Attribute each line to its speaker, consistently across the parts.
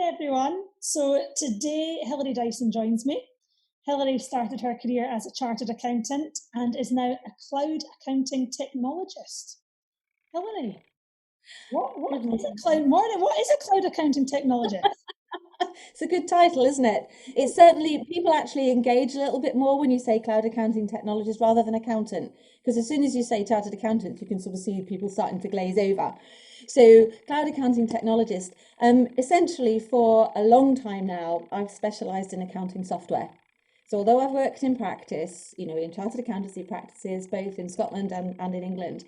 Speaker 1: everyone. So today, Hilary Dyson joins me. Hilary started her career as a chartered accountant and is now a cloud accounting technologist. Hilary, what is a cloud accounting technologist?
Speaker 2: It's a good title, isn't it? It's certainly, people actually engage a little bit more when you say cloud accounting technologist rather than accountant, because as soon as you say chartered accountant, you can sort of see people starting to glaze over. So cloud accounting technologist, essentially for a long time now, I've specialised in accounting software. So although I've worked in practice, in chartered accountancy practices, both in Scotland and in England,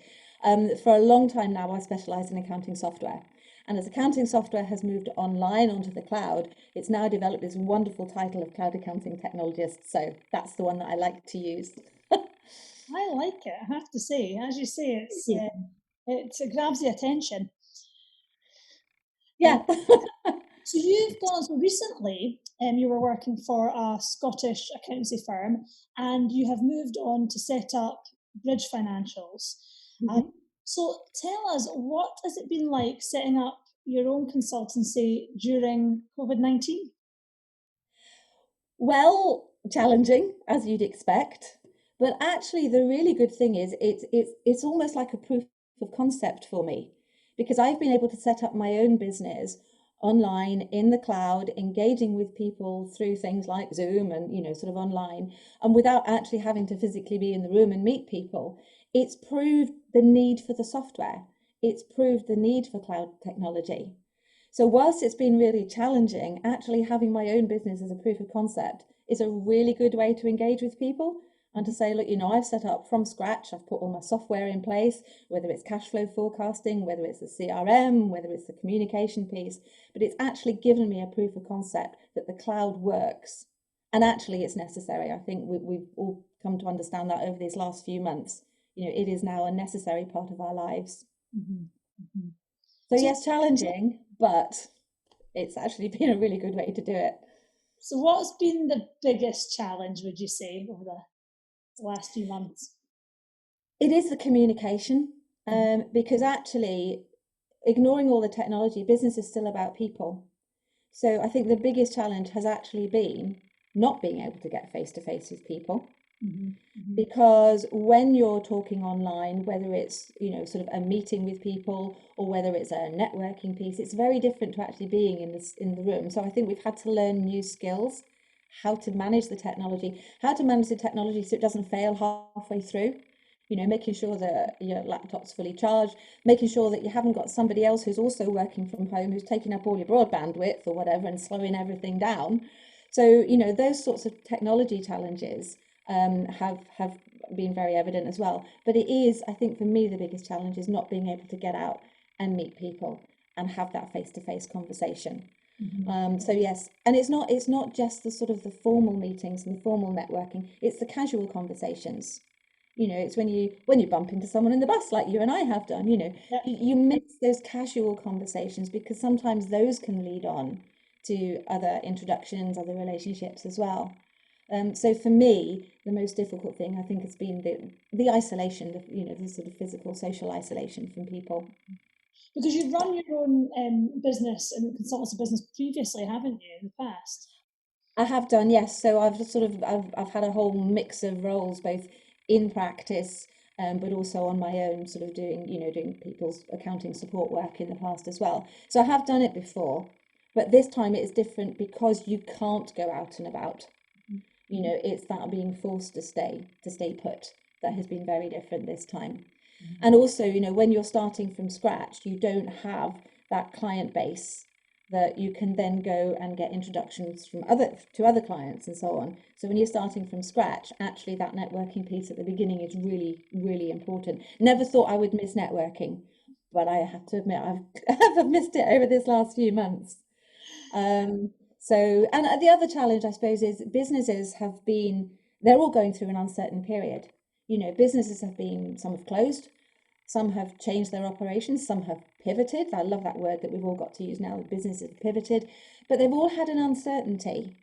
Speaker 2: for a long time now, I specialise in accounting software. And as accounting software has moved online onto the cloud, it's now developed this wonderful title of cloud accounting technologist. So that's the one that I like to use.
Speaker 1: I like it, I have to say. As you say, it grabs the attention.
Speaker 2: Yeah.
Speaker 1: So recently, you were working for a Scottish accountancy firm, and you have moved on to set up Bridge Financials. So tell us, what has it been like setting up your own consultancy during COVID-19?
Speaker 2: Well, challenging, as you'd expect. But actually, the really good thing is it's almost like a proof of concept for me, because I've been able to set up my own business online in the cloud, engaging with people through things like Zoom and, sort of online, and without actually having to physically be in the room and meet people. It's proved the need for the software. It's proved the need for cloud technology. So whilst it's been really challenging, actually having my own business as a proof of concept is a really good way to engage with people and to say, look, I've set up from scratch, I've put all my software in place, whether it's cash flow forecasting, whether it's the CRM, whether it's the communication piece, but it's actually given me a proof of concept that the cloud works. And actually it's necessary. I think we've all come to understand that over these last few months. It is now a necessary part of our lives.
Speaker 1: Mm-hmm. Mm-hmm.
Speaker 2: So yes, challenging, but it's actually been a really good way to do it.
Speaker 1: So what's been the biggest challenge, would you say, over the last few months?
Speaker 2: It is the communication, because actually, ignoring all the technology, business is still about people. So I think the biggest challenge has actually been not being able to get face to face with people. Because when you're talking online, whether it's sort of a meeting with people or whether it's a networking piece, it's very different to actually being in the room. So I think we've had to learn new skills, how to manage the technology so it doesn't fail halfway through. Making sure that your laptop's fully charged, making sure that you haven't got somebody else who's also working from home who's taking up all your broadband width or whatever and slowing everything down. So those sorts of technology challenges have been very evident as well. But it is, I think, for me, the biggest challenge is not being able to get out and meet people and have that face-to-face conversation. So yes, and it's not just the sort of the formal meetings and the formal networking. It's the casual conversations. It's when you bump into someone in the bus like you and I have done. You miss those casual conversations because sometimes those can lead on to other introductions, other relationships as well. So for me, the most difficult thing I think has been the isolation, the sort of physical, social isolation from people.
Speaker 1: Because you've run your own business and consultancy business previously, haven't you, in the past?
Speaker 2: I have done, yes. So I've had a whole mix of roles, both in practice, but also on my own, sort of doing people's accounting support work in the past as well. So I have done it before, but this time it is different because you can't go out and about. It's that being forced to stay put that has been very different this time. And also, when you're starting from scratch, you don't have that client base that you can then go and get introductions from other clients and so on. So when you're starting from scratch, actually that networking piece at the beginning is really, really important. Never thought I would miss networking, but I have to admit I've missed it over this last few months. So, and the other challenge, I suppose, is they're all going through an uncertain period. Businesses some have closed, some have changed their operations, some have pivoted. I love that word that we've all got to use now, businesses have pivoted, but they've all had an uncertainty.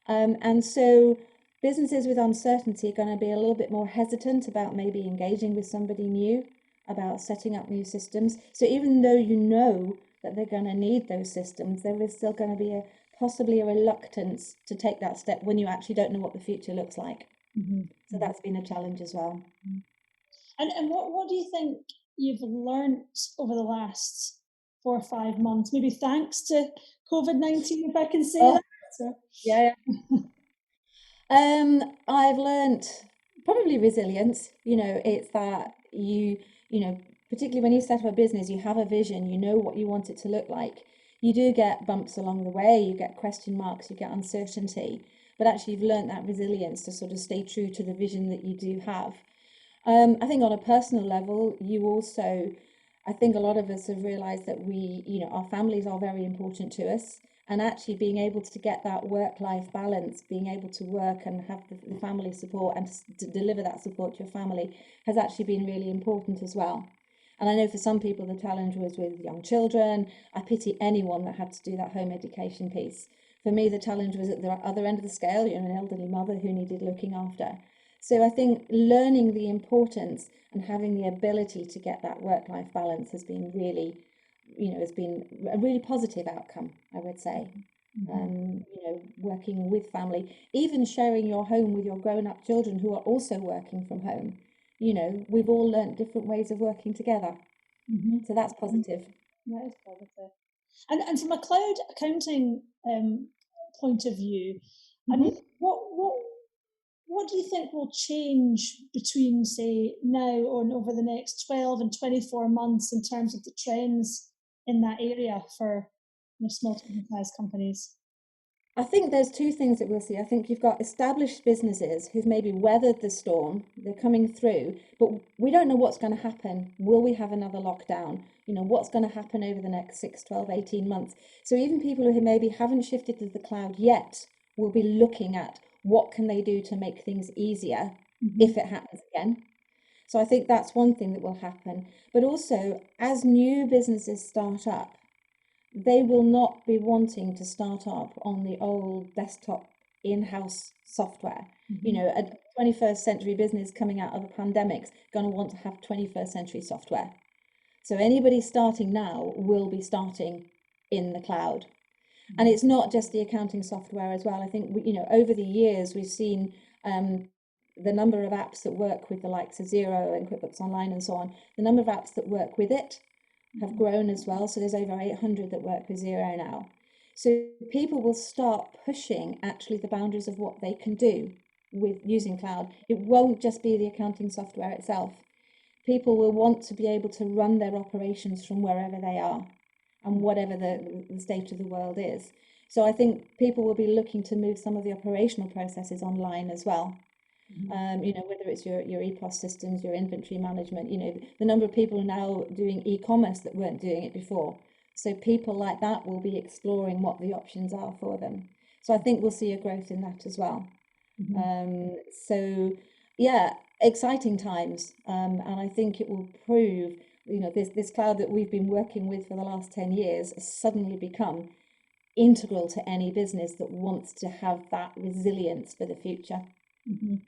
Speaker 2: And so businesses with uncertainty are going to be a little bit more hesitant about maybe engaging with somebody new, about setting up new systems. So even though that they're going to need those systems, there is still going to be possibly a reluctance to take that step when you actually don't know what the future looks like. So that's been a challenge as well.
Speaker 1: And what do you think you've learnt over the last 4 or 5 months, maybe thanks to COVID-19, if I can say that? So.
Speaker 2: Yeah. I've learnt probably resilience. It's that particularly when you set up a business, you have a vision, you know what you want it to look like. You do get bumps along the way, you get question marks, you get uncertainty, but actually you've learnt that resilience to sort of stay true to the vision that you do have. I think on a personal level, I think a lot of us have realised that our families are very important to us, and actually being able to get that work-life balance, being able to work and have the family support and to deliver that support to your family has actually been really important as well. And I know for some people the challenge was with young children. I pity anyone that had to do that home education piece. For me, the challenge was at the other end of the scale, an elderly mother who needed looking after. So I think learning the importance and having the ability to get that work-life balance has been really, has been a really positive outcome, I would say. Working with family, even sharing your home with your grown-up children who are also working from home. We've all learnt different ways of working together. So that's positive.
Speaker 1: That is positive. And from a cloud accounting point of view, I mean, what do you think will change between, say, now and over the next 12 and 24 months in terms of the trends in that area for small to medium-sized companies?
Speaker 2: I think there's two things that we'll see. I think you've got established businesses who've maybe weathered the storm, they're coming through, but we don't know what's going to happen. Will we have another lockdown? What's going to happen over the next 6, 12, 18 months? So even people who maybe haven't shifted to the cloud yet will be looking at what can they do to make things easier if it happens again. So I think that's one thing that will happen. But also, as new businesses start up, they will not be wanting to start up on the old desktop in-house software. A 21st century business coming out of a pandemic's going to want to have 21st century software. So anybody starting now will be starting in the cloud. And it's not just the accounting software as well. I think, over the years, we've seen the number of apps that work with the likes of Xero and QuickBooks Online and so on, the number of apps that work with it have grown as well. So there's over 800 that work with Xero now. So people will start pushing actually the boundaries of what they can do with using cloud. It won't just be the accounting software itself. People will want to be able to run their operations from wherever they are and whatever the state of the world is. So I think people will be looking to move some of the operational processes online as well. Whether it's your EPOS systems, your inventory management, the number of people are now doing e-commerce that weren't doing it before. So people like that will be exploring what the options are for them. So I think we'll see a growth in that as well. Exciting times. And I think it will prove, this cloud that we've been working with for the last 10 years has suddenly become integral to any business that wants to have that resilience for the future.
Speaker 1: And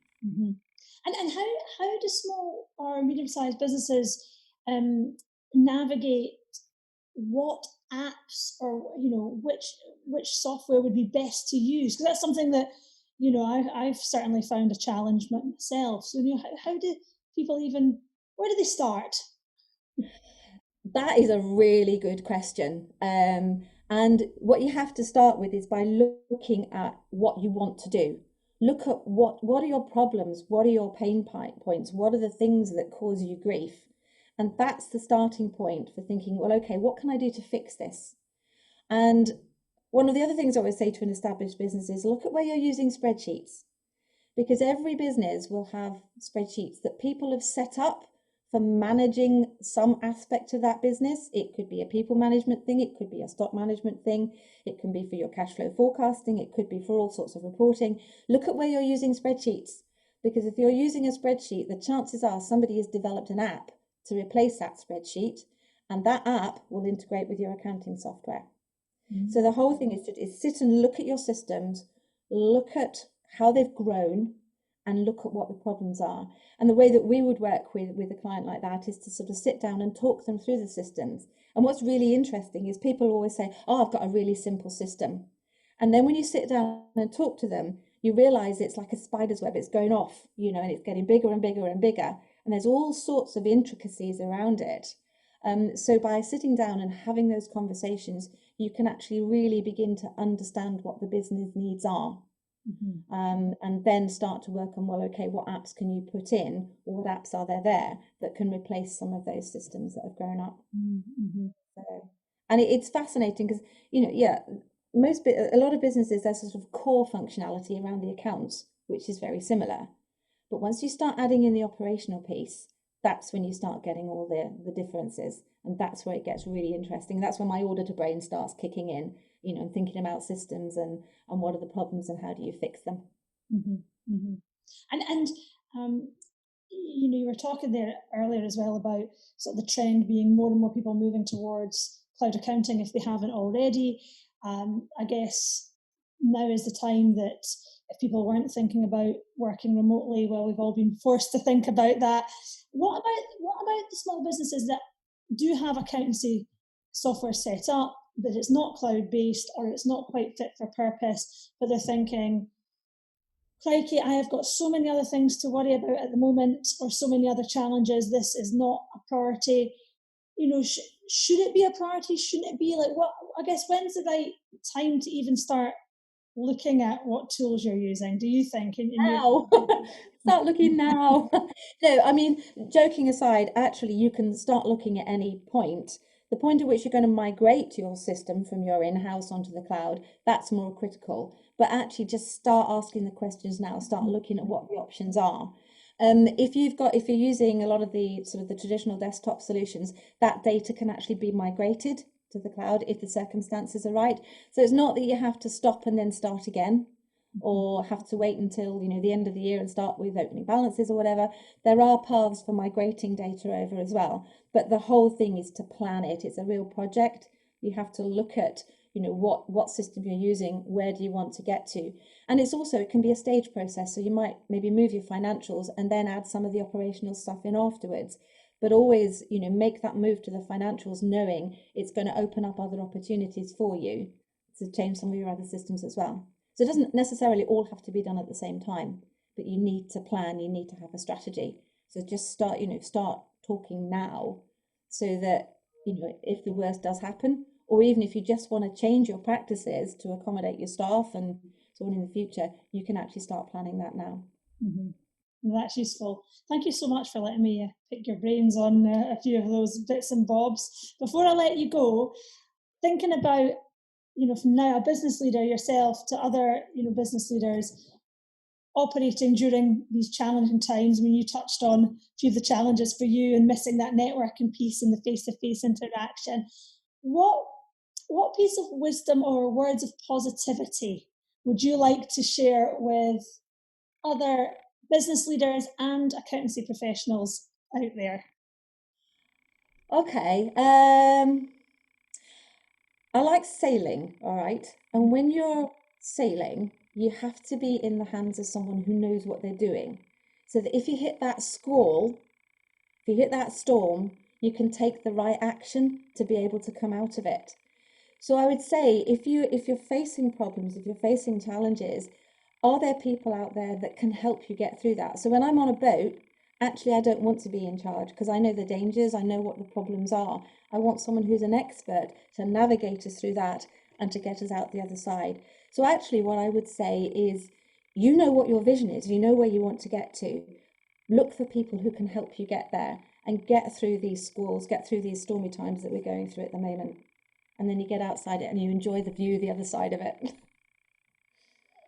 Speaker 1: how do small or medium-sized businesses navigate what apps or which software would be best to use? Because that's something that I've certainly found a challenge myself. So how do people where do they start?
Speaker 2: That is a really good question. And what you have to start with is by looking at what you want to do. Look at what are your problems, what are your pain points, what are the things that cause you grief? And that's the starting point for thinking, well, okay, what can I do to fix this? And one of the other things I always say to an established business is look at where you're using spreadsheets, because every business will have spreadsheets that people have set up for managing some aspect of that business. It could be a people management thing, it could be a stock management thing, it can be for your cash flow forecasting, it could be for all sorts of reporting. Look at where you're using spreadsheets, because if you're using a spreadsheet, the chances are somebody has developed an app to replace that spreadsheet, and that app will integrate with your accounting software. So the whole thing is sit and look at your systems, look at how they've grown, and look at what the problems are. And the way that we would work with a client like that is to sort of sit down and talk them through the systems. And what's really interesting is people always say, oh, I've got a really simple system. And then when you sit down and talk to them, you realize it's like a spider's web. It's going off, and it's getting bigger and bigger and bigger. And there's all sorts of intricacies around it. So by sitting down and having those conversations, you can actually really begin to understand what the business needs are. And then start to work on, well, okay, what apps can you put in, or what apps are there that can replace some of those systems that have grown up. So, and it's fascinating because, a lot of businesses, there's sort of core functionality around the accounts, which is very similar. But once you start adding in the operational piece, that's when you start getting all the differences. And that's where it gets really interesting. That's when my auditor brain starts kicking in, and thinking about systems and what are the problems and how do you fix them.
Speaker 1: And you were talking there earlier as well about sort of the trend being more and more people moving towards cloud accounting if they haven't already. I guess now is the time that if people weren't thinking about working remotely, well, we've all been forced to think about that. What about the small businesses that do have accountancy software set up, but it's not cloud-based or it's not quite fit for purpose, but they're thinking, crikey, I have got so many other things to worry about at the moment, or so many other challenges, this is not a priority. Should it be a priority? Shouldn't it be? Like, what? I guess when's the right time to even start looking at what tools you're using, do you think?
Speaker 2: Now. Start looking now. No, I mean, joking aside, actually, you can start looking at any point. The point at which you're going to migrate your system from your in-house onto the cloud, that's more critical. But actually, just start asking the questions now. Start looking at what the options are. If you're using a lot of the sort of the traditional desktop solutions, that data can actually be migrated to the cloud if the circumstances are right. So it's not that you have to stop and then start again, or have to wait until the end of the year and start with opening balances or whatever. There are paths for migrating data over as well, but the whole thing is to plan it. It's a real project. You have to look at what system you're using, where do you want to get to, and it can be a stage process. So you might maybe move your financials and then add some of the operational stuff in afterwards. But always, make that move to the financials knowing it's going to open up other opportunities for you to change some of your other systems as well. So it doesn't necessarily all have to be done at the same time, but you need to plan, you need to have a strategy. So just start talking now so that, if the worst does happen, or even if you just want to change your practices to accommodate your staff and so on in the future, you can actually start planning that now.
Speaker 1: That's useful. Thank you so much for letting me pick your brains on a few of those bits and bobs. Before I let you go, thinking about, from now a business leader yourself to other, business leaders operating during these challenging times. I mean, you touched on a few of the challenges for you and missing that networking piece and the face-to-face interaction. What piece of wisdom or words of positivity would you like to share with other business leaders and accountancy professionals out there?
Speaker 2: Okay. I like sailing, all right? And when you're sailing, you have to be in the hands of someone who knows what they're doing. So that if you hit that squall, if you hit that storm, you can take the right action to be able to come out of it. So I would say if you're facing problems, if you're facing challenges, are there people out there that can help you get through that? So when I'm on a boat, actually I don't want to be in charge because I know the dangers, I know what the problems are. I want someone who's an expert to navigate us through that and to get us out the other side. So actually what I would say is, you know what your vision is, you know where you want to get to. Look for people who can help you get there and get through these squalls, get through these stormy times that we're going through at the moment. And then you get outside it and you enjoy the view the other side of it.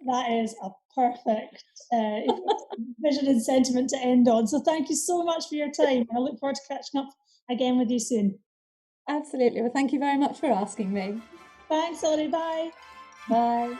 Speaker 1: That is a perfect vision and sentiment to end on. So thank you so much for your time. I look forward to catching up again with you soon.
Speaker 2: Absolutely. Well, thank you very much for asking me.
Speaker 1: Thanks, Hilary. Bye.
Speaker 2: Bye.